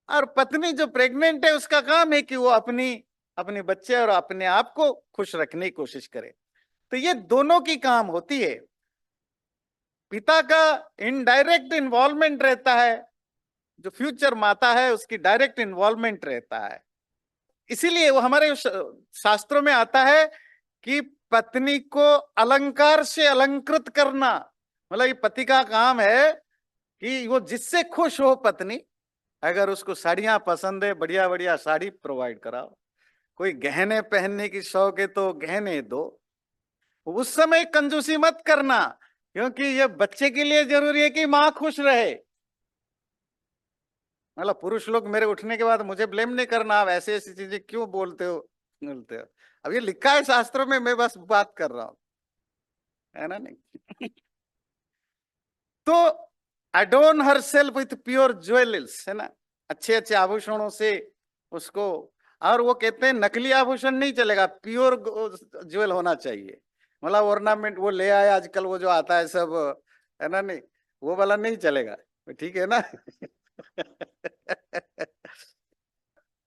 और पत्नी जो प्रेग्नेंट है उसका काम है कि वो अपनी अपने बच्चे और अपने आप को खुश रखने की कोशिश करे। तो ये दोनों की काम होती है। पिता का इनडायरेक्ट इन्वॉल्वमेंट रहता है, जो फ्यूचर माता है उसकी डायरेक्ट इन्वॉल्वमेंट रहता है। इसीलिए वो हमारे शास्त्रों में आता है कि पत्नी को अलंकार से अलंकृत करना। मतलब ये पति का काम है कि वो जिससे खुश हो पत्नी। अगर उसको साड़ियां पसंद है, बढ़िया बढ़िया साड़ी प्रोवाइड कराओ। कोई गहने पहनने की शौक है तो गहने दो। उस समय कंजूसी मत करना, क्योंकि ये बच्चे के लिए जरूरी है कि माँ खुश रहे। मतलब पुरुष लोग मेरे उठने के बाद मुझे ब्लेम नहीं करना, आप ऐसी ऐसी चीजें क्यों बोलते हो। अब ये लिखा है शास्त्रों में, मैं बस बात कर रहा हूं, है ना? नहीं। तो adorn herself with pure jewels, है ना, अच्छे अच्छे आभूषणों से उसको। और वो कहते हैं नकली आभूषण नहीं चलेगा, प्योर ज्वेल होना चाहिए। मतलब ऑर्नामेंट वो ले आया आजकल, वो जो आता है सब, है ना, नहीं वो वाला नहीं चलेगा। ठीक है ना?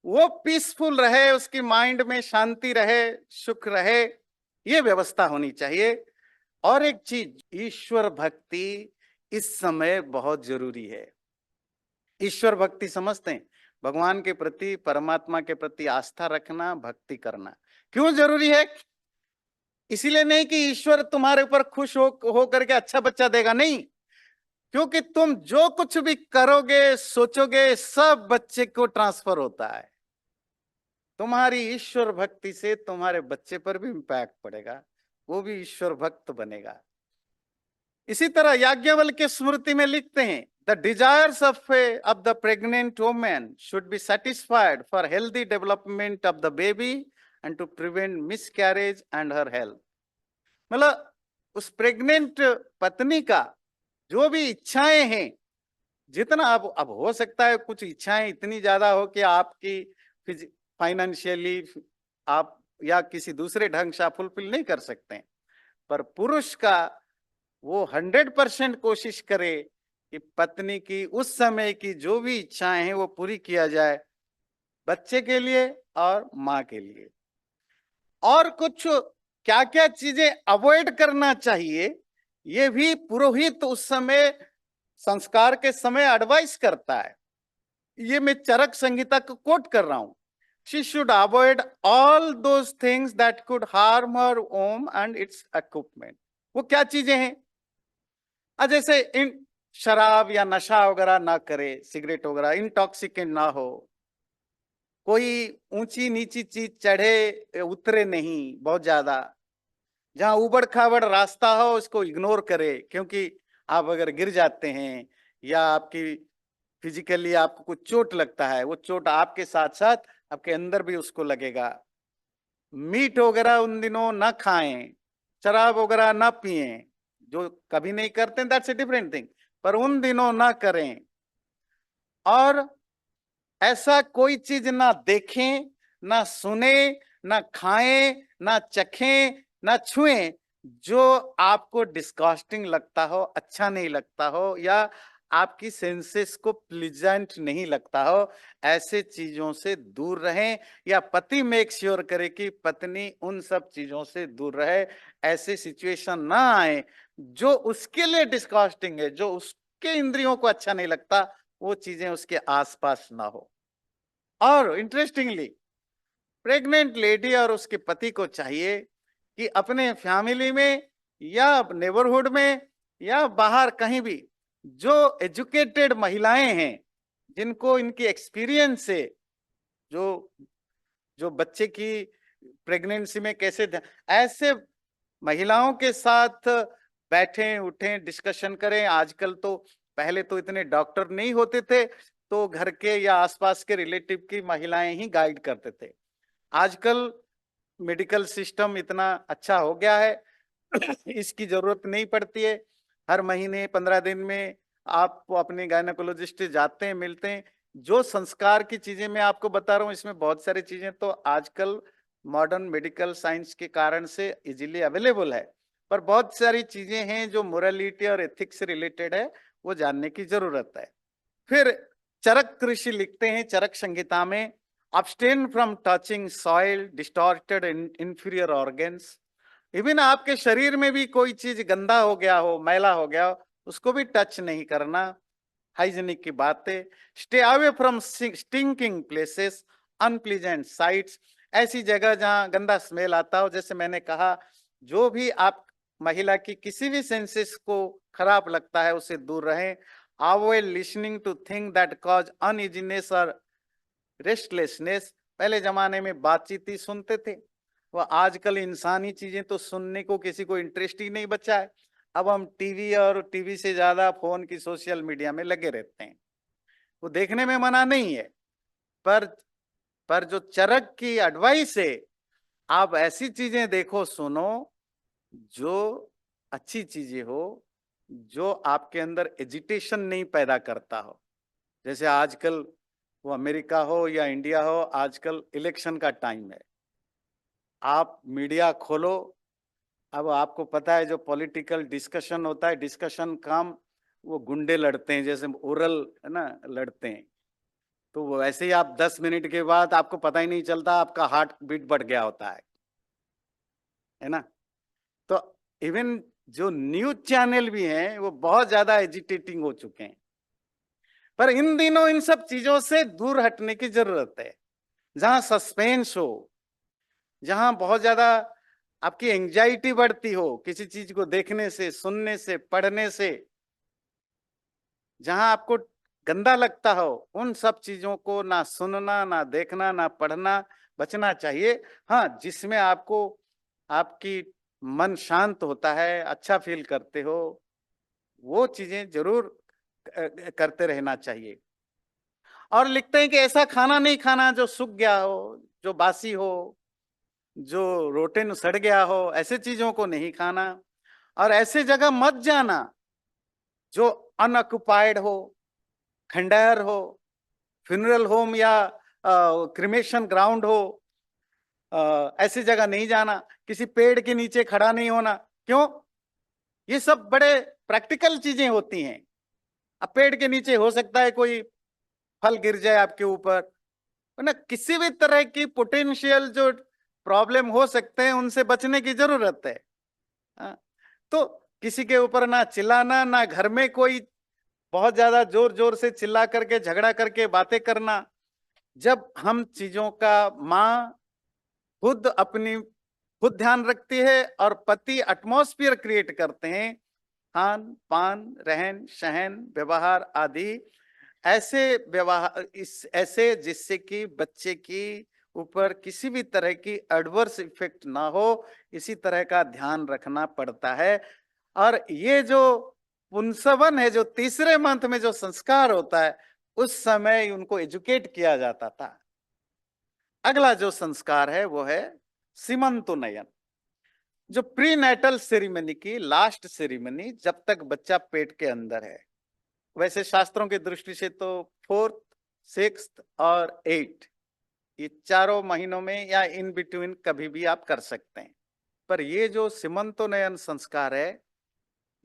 वो पीसफुल रहे, उसकी माइंड में शांति रहे, सुख रहे, ये व्यवस्था होनी चाहिए। और एक चीज, ईश्वर भक्ति इस समय बहुत जरूरी है। ईश्वर भक्ति समझते हैं? भगवान के प्रति, परमात्मा के प्रति आस्था रखना, भक्ति करना। क्यों जरूरी है? इसीलिए नहीं कि ईश्वर तुम्हारे ऊपर खुश हो करके अच्छा बच्चा देगा, नहीं। क्योंकि तुम जो कुछ भी करोगे, सोचोगे, सब बच्चे को ट्रांसफर होता है। तुम्हारी ईश्वर भक्ति से तुम्हारे बच्चे पर भी इंपैक्ट पड़ेगा, वो भी ईश्वर भक्त बनेगा। इसी तरह याज्ञवल्क्य स्मृति में लिखते हैं, the desires of the pregnant women should be satisfied for healthy development of the baby and to prevent miscarriage and her health. मतलब उस प्रेग्नेंट पत्नी का जो भी इच्छाएं हैं, जितना अब हो सकता है कुछ इच्छाएं इतनी ज्यादा हो कि आपकी फाइनेंशियली आप या किसी दूसरे ढंग से आप फुलफिल नहीं कर सकते हैं, पर पुरुष का वो 100% कोशिश करे कि पत्नी की उस समय की जो भी इच्छाएं हैं वो पूरी किया जाए, बच्चे के लिए और माँ के लिए। और कुछ क्या क्या चीजें अवॉइड करना चाहिए, ये भी पुरोहित उस समय संस्कार के समय एडवाइस करता है। ये मैं चरक संहिता को कोट कर रहा हूं। She should avoid all those things that could harm her home and its equipment. वो क्या चीजें हैं? जैसे इन शराब या नशा वगैरह ना करे, सिगरेट वगैरह इंटॉक्सिकेंट ना हो, कोई ऊंची नीची चीज चढ़े उतरे नहीं बहुत ज्यादा, जहां उबड़ खाबड़ रास्ता हो उसको इग्नोर करे, क्योंकि आप अगर गिर जाते हैं या आपकी फिजिकली आपको कुछ चोट लगता है, वो चोट आपके साथ साथ आपके अंदर भी उसको लगेगा। मीट वगैरह उन दिनों ना खाएं, शराब वगैरह ना पिएं, जो कभी नहीं करते दैट्स ए डिफरेंट थिंग, पर उन दिनों ना करें। और ऐसा कोई चीज ना देखें, ना सुने, ना खाएं, ना चखें, ना छुएं जो आपको डिस्गस्टिंग लगता हो, अच्छा नहीं लगता हो, या आपकी सेंसेस को प्लीजेंट नहीं लगता हो। ऐसे चीजों से दूर रहें, या पति मेक श्योर करे कि पत्नी उन सब चीजों से दूर रहे। ऐसे सिचुएशन ना आए जो उसके लिए डिस्गस्टिंग है, जो उसके इंद्रियों को अच्छा नहीं लगता, वो चीजें उसके आसपास ना हो। और इंटरेस्टिंगली प्रेग्नेंट लेडी और उसके पति को चाहिए कि अपने फैमिली में या नेबरहुड में या बाहर कहीं भी जो एजुकेटेड महिलाएं हैं, जिनको इनकी एक्सपीरियंस से जो जो बच्चे की प्रेगनेंसी में कैसे ऐसे महिलाओं के साथ बैठें उठें, डिस्कशन करें। आजकल तो, पहले तो इतने डॉक्टर नहीं होते थे, तो घर के या आसपास के रिलेटिव की महिलाएं ही गाइड करते थे। आजकल मेडिकल सिस्टम इतना अच्छा हो गया है इसकी जरूरत नहीं पड़ती है। हर महीने 15 दिन में आप अपने गायनेकोलॉजिस्ट जाते हैं, मिलते हैं। जो संस्कार की चीजें मैं आपको बता रहा हूँ, इसमें बहुत सारी चीजें तो आजकल मॉडर्न मेडिकल साइंस के कारण से इजीली अवेलेबल है, पर बहुत सारी चीजें हैं जो मोरालिटी और एथिक्स से रिलेटेड है, वो जानने की जरूरत है। फिर चरक ऋषि लिखते हैं चरक संहिता में, abstain from touching soil, distorted and inferior organs. Even आपके शरीर में भी कोई चीज गंदा हो गया हो, मैला हो गया हो, उसको भी टच नहीं करना। हाइजीनिक की बातें। Stay away from stinking places, unpleasant sites. ऐसी जगह जहां गंदा स्मेल आता हो, जैसे मैंने कहा, जो भी आप महिला की किसी भी सेंसेस को खराब लगता है उससे दूर रहें। Avoid listening to thing that cause uneasiness और रेस्टलेसनेस। पहले जमाने में बातचीत ही सुनते थे, वो आजकल इंसानी चीजें तो सुनने को किसी को इंटरेस्ट ही नहीं बचा है। अब हम टीवी और टीवी से ज्यादा फोन की सोशल मीडिया में लगे रहते हैं। वो देखने में मना नहीं है, पर जो चरक की एडवाइस है, आप ऐसी चीजें देखो सुनो जो अच्छी चीजें हो, जो आपके अंदर एजिटेशन नहीं पैदा करता हो। जैसे आजकल वो अमेरिका हो या इंडिया हो, आजकल इलेक्शन का टाइम है, आप मीडिया खोलो, अब आपको पता है जो पॉलिटिकल डिस्कशन होता है, डिस्कशन काम वो गुंडे लड़ते हैं, जैसे ओरल है ना लड़ते हैं, तो वो वैसे ही आप 10 मिनट के बाद आपको पता ही नहीं चलता, आपका हार्ट बीट बढ़ गया होता है ना। तो इवन जो न्यूज चैनल भी हैं वो बहुत ज्यादा एजिटेटिंग हो चुके हैं। पर इन दिनों इन सब चीजों से दूर हटने की जरूरत है। जहां सस्पेंस हो, जहां बहुत ज्यादा आपकी एंजाइटी बढ़ती हो किसी चीज को देखने से, सुनने से, पढ़ने से, जहां आपको गंदा लगता हो, उन सब चीजों को ना सुनना, ना देखना, ना पढ़ना, बचना चाहिए। हाँ, जिसमें आपको आपकी मन शांत होता है, अच्छा फील करते हो, वो चीजें जरूर करते रहना चाहिए। और लिखते हैं कि ऐसा खाना नहीं खाना जो सूख गया हो, जो बासी हो, जो रोटेन सड़ गया हो, ऐसे चीजों को नहीं खाना। और ऐसे जगह मत जाना जो अनऑक्युपाइड हो, खंडहर हो, फ्यूनरल होम या क्रिमेशन ग्राउंड हो। ऐसी जगह नहीं जाना। किसी पेड़ के नीचे खड़ा नहीं होना। क्यों? ये सब बड़े प्रैक्टिकल चीजें होती हैं। अब पेड़ के नीचे हो सकता है कोई फल गिर जाए आपके ऊपर, ना किसी भी तरह की पोटेंशियल जो प्रॉब्लम हो सकते हैं उनसे बचने की जरूरत है। हाँ, तो किसी के ऊपर ना चिल्लाना, ना घर में कोई बहुत ज्यादा जोर जोर से चिल्ला करके झगड़ा करके बातें करना। जब हम चीजों का माँ खुद अपनी खुद ध्यान रखती है और पति एटमॉस्फेयर क्रिएट करते हैं, खान पान, रहन सहन, व्यवहार आदि ऐसे व्यवहार इस ऐसे जिससे कि बच्चे की ऊपर किसी भी तरह की एडवर्स इफेक्ट ना हो, इसी तरह का ध्यान रखना पड़ता है। और ये जो पुंसवन है, जो तीसरे मंथ में जो संस्कार होता है, उस समय उनको एजुकेट किया जाता था। अगला जो संस्कार है वो है सीमंतोन्नयन, जो प्री नेटल सेरेमनी की लास्ट सेरेमनी, जब तक बच्चा पेट के अंदर है। वैसे शास्त्रों की दृष्टि से तो 4th, 6th और 8, ये चारों महीनों में या इन बिटवीन कभी भी आप कर सकते हैं। पर ये जो सीमंतोन्नयन संस्कार है,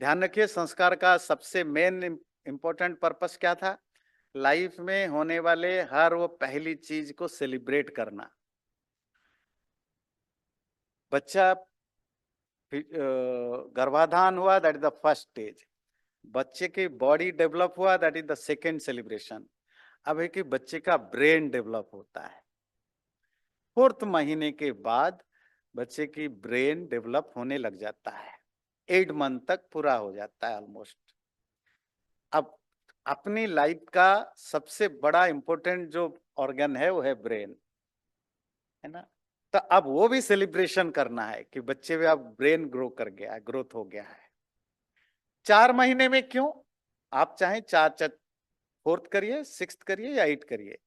ध्यान रखिए, संस्कार का सबसे मेन इंपॉर्टेंट पर्पस क्या था? लाइफ में होने वाले हर वो पहली चीज को सेलिब्रेट करना। बच्चा गर्भाधान हुआ, that is the first stage. बच्चे की बॉडी डेवलप हुआ, that is the second celebration. अब है कि बच्चे का ब्रेन डेवलप होता है। 4th महीने के बाद बच्चे की ब्रेन डेवलप होने लग जाता है। 8 मंथ तक पूरा हो जाता है ऑलमोस्ट। अब अपनी लाइफ का सबसे बड़ा इंपॉर्टेंट जो ऑर्गन है वो है ब्रेन, है ना। तो अब वो भी सेलिब्रेशन करना है कि बच्चे में अब ब्रेन ग्रो कर गया है, ग्रोथ हो गया है। 4 महीने में क्यों? आप चाहें 4th करिए, 6th करिए या 8 करिए,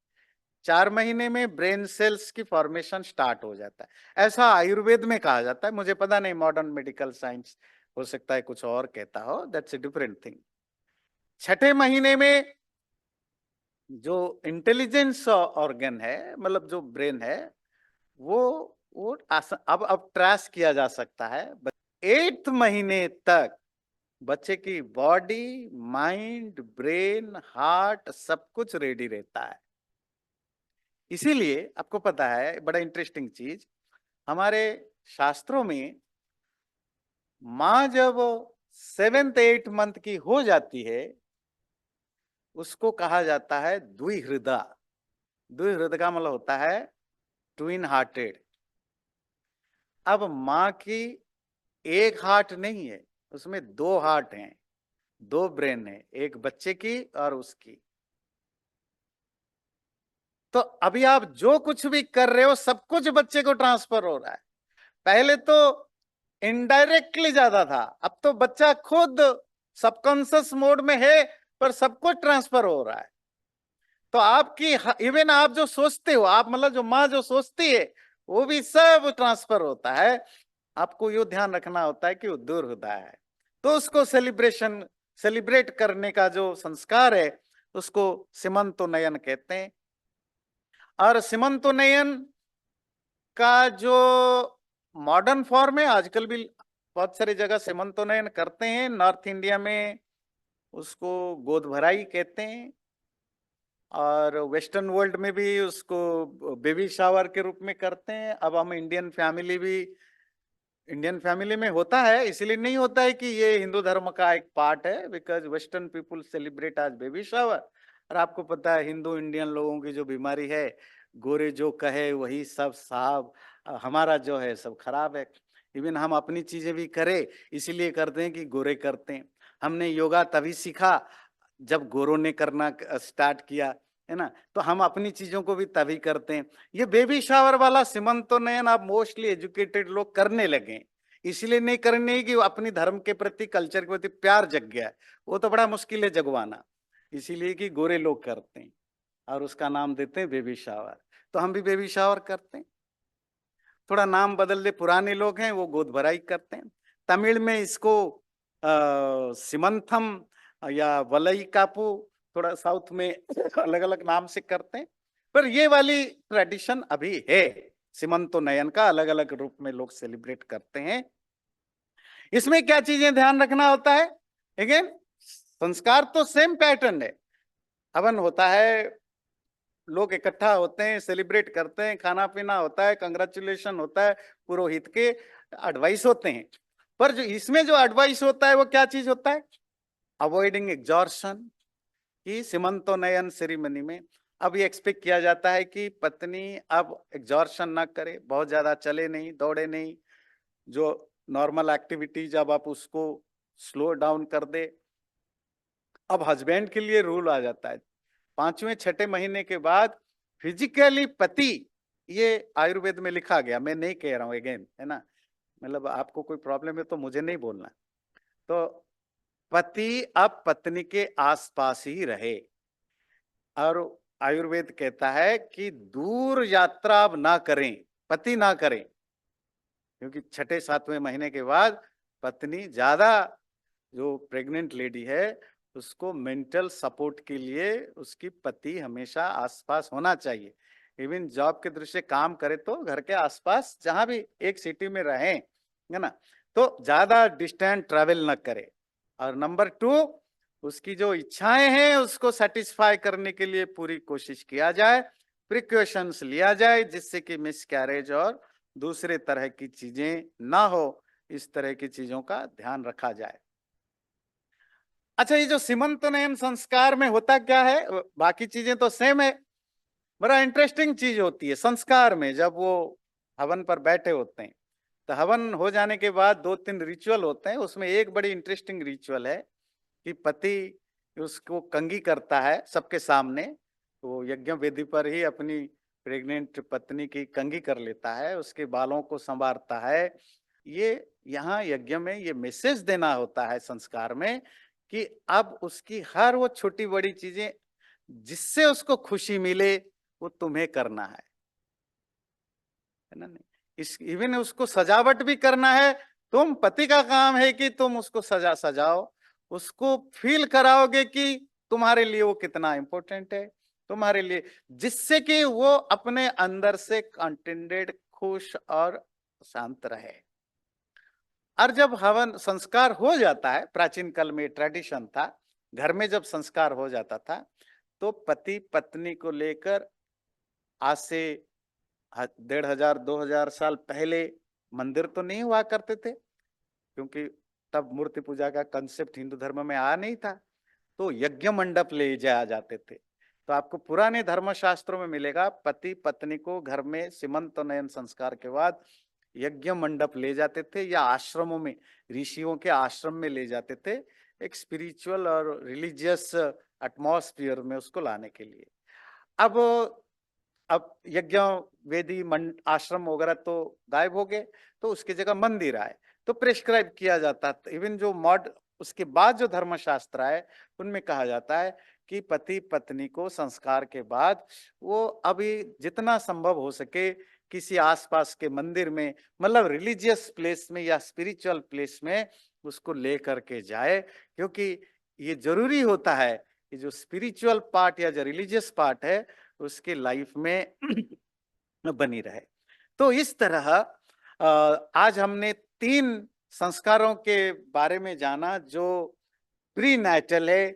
4 महीने में ब्रेन सेल्स की फॉर्मेशन स्टार्ट हो जाता है। ऐसा आयुर्वेद में कहा जाता है। मुझे पता नहीं, मॉडर्न मेडिकल साइंस हो सकता है कुछ और कहता हो, दैट्स ए डिफरेंट थिंग। 6ठे महीने में जो इंटेलिजेंस ऑर्गन है, मतलब जो ब्रेन है, वो अब ट्रेस किया जा सकता है। 8th महीने तक बच्चे की बॉडी, माइंड, ब्रेन, हार्ट सब कुछ रेडी रहता है। इसीलिए आपको पता है, बड़ा इंटरेस्टिंग चीज, हमारे शास्त्रों में माँ जब 7th 8th मंथ की हो जाती है, उसको कहा जाता है द्विहृदा। द्विहृद का मतलब होता है ट्विन हार्टेड। अब माँ की एक हार्ट नहीं है, उसमें 2 हार्ट हैं, 2 ब्रेन है, एक बच्चे की और उसकी। तो अभी आप जो कुछ भी कर रहे हो सब कुछ बच्चे को ट्रांसफर हो रहा है। पहले तो इनडायरेक्टली ज्यादा था, अब तो बच्चा खुद सबकॉन्शियस मोड में है, पर सब कुछ ट्रांसफर हो रहा है। तो आपकी इवन आप जो सोचते हो, आप मतलब जो माँ जो सोचती है, वो भी सब ट्रांसफर होता है। आपको यो ध्यान रखना होता है कि वो दूर होता है। तो उसको सेलिब्रेट करने का जो संस्कार है, उसको सीमंतोन्नयन कहते हैं। और सीमंतोन्नयन का जो मॉडर्न फॉर्म है, आजकल भी बहुत सारी जगह सीमंतोन्नयन करते हैं। नॉर्थ इंडिया में उसको गोद भराई कहते हैं, और वेस्टर्न वर्ल्ड में भी उसको बेबी शावर के रूप में करते हैं। अब हम इंडियन फैमिली में होता है, इसलिए नहीं होता है कि ये हिंदू धर्म का एक पार्ट है, बिकॉज वेस्टर्न पीपुल सेलिब्रेट आज बेबी शावर। और आपको पता है हिंदू इंडियन लोगों की जो बीमारी है, गोरे जो कहे वही सब साहब, हमारा जो है सब खराब है। इवन हम अपनी चीजें भी करें इसीलिए करते हैं कि गोरे करते हैं। हमने योगा तभी सीखा जब गोरों ने करना स्टार्ट किया, है ना। तो हम अपनी चीजों को भी तभी करते हैं। ये बेबी शावर वाला सीमंतोन्नयन आप मोस्टली एजुकेटेड लोग करने लगे, इसलिए नहीं करने कि अपनी धर्म के प्रति, कल्चर के प्रति प्यार जग गया है। वो तो बड़ा मुश्किल है जगवाना, इसीलिए कि गोरे लोग करते हैं और उसका नाम देते हैं बेबी शावर। तो हम भी बेबी शावर करते हैं। थोड़ा नाम बदल दे, पुराने लोग हैं वो गोद भराई करते हैं। तमिल में इसको सिमंथम या वलई कापू, थोड़ा साउथ में अलग अलग नाम से करते हैं, पर ये वाली ट्रेडिशन अभी है। सीमंतो नयन का अलग अलग रूप में लोग सेलिब्रेट करते हैं। इसमें क्या चीजें ध्यान रखना होता है? अगेन संस्कार तो सेम पैटर्न है। हवन होता है, लोग इकट्ठा होते हैं, सेलिब्रेट करते हैं, खाना पीना होता है, कंग्रेचुलेशन होता है, पुरोहित के एडवाइस होते हैं। पर जो इसमें जो एडवाइस होता है वो क्या चीज होता है? Avoiding exhaustion. कि सीमंतोनयन सेरेमनी में अब ये एक्सपेक्ट किया जाता है कि पत्नी अब एग्जॉर्शन ना करे, बहुत ज्यादा चले नहीं, दौड़े नहीं, जो नॉर्मल एक्टिविटीज अब आप उसको स्लो डाउन कर दे। अब हस्बैंड के लिए रूल आ जाता है 5वें 6ठे महीने के बाद फिजिकली पति, ये आयुर्वेद में लिखा गया, मैं नहीं कह रहा हूं अगेन, है ना, मतलब आपको कोई प्रॉब्लम है तो मुझे नहीं बोलना। तो पति अब पत्नी के आसपास ही रहे, और आयुर्वेद कहता है कि दूर यात्रा अब ना करें, पति ना करें, क्योंकि 6ठे 7वें महीने के बाद पत्नी ज्यादा, जो प्रेग्नेंट लेडी है उसको मेंटल सपोर्ट के लिए उसकी पति हमेशा आसपास होना चाहिए। इवन जॉब के दृष्टि से काम करे तो घर के आसपास जहां भी एक सिटी में रहें, है ना, तो ज्यादा डिस्टेंस ट्रैवल न करे। और नंबर 2, उसकी जो इच्छाएं हैं उसको सेटिस्फाई करने के लिए पूरी कोशिश किया जाए, प्रिकॉशंस लिया जाए, जिससे कि मिसकैरेज और दूसरे तरह की चीजें ना हो, इस तरह की चीजों का ध्यान रखा जाए। अच्छा, ये जो सीमंतोनयन संस्कार में होता क्या है, बाकी चीजें तो सेम है, बड़ा इंटरेस्टिंग चीज होती है संस्कार में। जब वो हवन पर बैठे होते हैं तो हवन हो जाने के बाद 2-3 रिचुअल होते हैं, उसमें एक बड़ी इंटरेस्टिंग रिचुअल है कि पति उसको कंघी करता है सबके सामने, वो यज्ञ वेदी पर ही अपनी प्रेग्नेंट पत्नी की कंघी कर लेता है, उसके बालों को संवारता है। ये यहाँ यज्ञ में ये मैसेज देना होता है संस्कार में कि अब उसकी हर वो छोटी बड़ी चीजें जिससे उसको खुशी मिले वो तुम्हें करना है ना। नहीं, इस इवन उसको सजावट भी करना है, तुम पति का काम है कि तुम उसको सजाओ, उसको फील कराओगे कि तुम्हारे लिए वो कितना इंपॉर्टेंट है, तुम्हारे लिए, जिससे कि वो अपने अंदर से कंटेंटेड, खुश और शांत रहे। और जब हवन संस्कार हो जाता है, प्राचीन काल में ट्रेडिशन था, घर में जब संस्कार हो जाता था तो पति पत्नी को लेकर आज से 1500 2000 साल पहले मंदिर तो नहीं हुआ करते थे, क्योंकि तब मूर्ति पूजा का कंसेप्ट हिंदू धर्म में आ नहीं था, तो यज्ञ मंडप ले जाया जाते थे। तो आपको पुराने धर्मशास्त्रों में मिलेगा, पति पत्नी को घर में सीमंतोनयन संस्कार के बाद यज्ञ मंडप ले जाते थे, या आश्रमों में, ऋषियों के आश्रम में ले जाते थे, एक स्पिरिचुअल और रिलीजियस एटमॉस्फियर में उसको लाने के लिए। अब यज्ञ वेदी आश्रम वगैरह तो गायब हो गए, तो उसकी जगह मंदिर आए, तो प्रेस्क्राइब किया जाता था। इवन जो उसके बाद जो धर्मशास्त्र आए उनमें कहा जाता है कि पति पत्नी को संस्कार के बाद वो अभी जितना संभव हो सके किसी आसपास के मंदिर में, मतलब रिलीजियस प्लेस में या स्पिरिचुअल प्लेस में उसको लेकर के जाए, क्योंकि ये जरूरी होता है कि जो स्पिरिचुअल पार्ट या जो रिलीजियस पार्ट है उसके लाइफ में बनी रहे। तो इस तरह आज हमने 3 संस्कारों के बारे में जाना जो प्री नेटल है,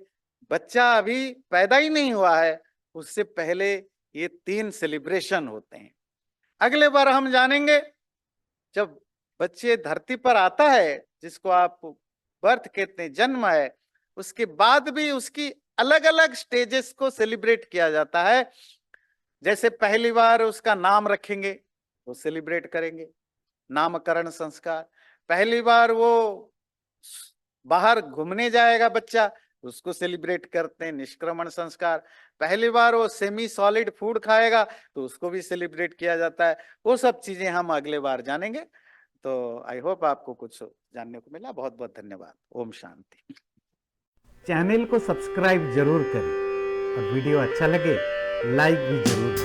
बच्चा अभी पैदा ही नहीं हुआ है उससे पहले ये 3 सेलिब्रेशन होते हैं। अगले बार हम जानेंगे जब बच्चे धरती पर आता है, जिसको आप बर्थ कहते हैं, जन्म है, उसके बाद भी उसकी अलग अलग स्टेजेस को सेलिब्रेट किया जाता है। जैसे पहली बार उसका नाम रखेंगे तो सेलिब्रेट करेंगे, नामकरण संस्कार। पहली बार वो बाहर घूमने जाएगा बच्चा, उसको सेलिब्रेट करते हैं, निष्क्रमण संस्कार। पहली बार वो सेमी सॉलिड फूड खाएगा तो उसको भी सेलिब्रेट किया जाता है। वो सब चीजें हम अगले बार जानेंगे। तो आई होप आपको कुछ जानने को मिला। बहुत बहुत धन्यवाद। ओम शांति। चैनल को सब्सक्राइब जरूर करें और वीडियो अच्छा लगे लाइक भी जरूर करें।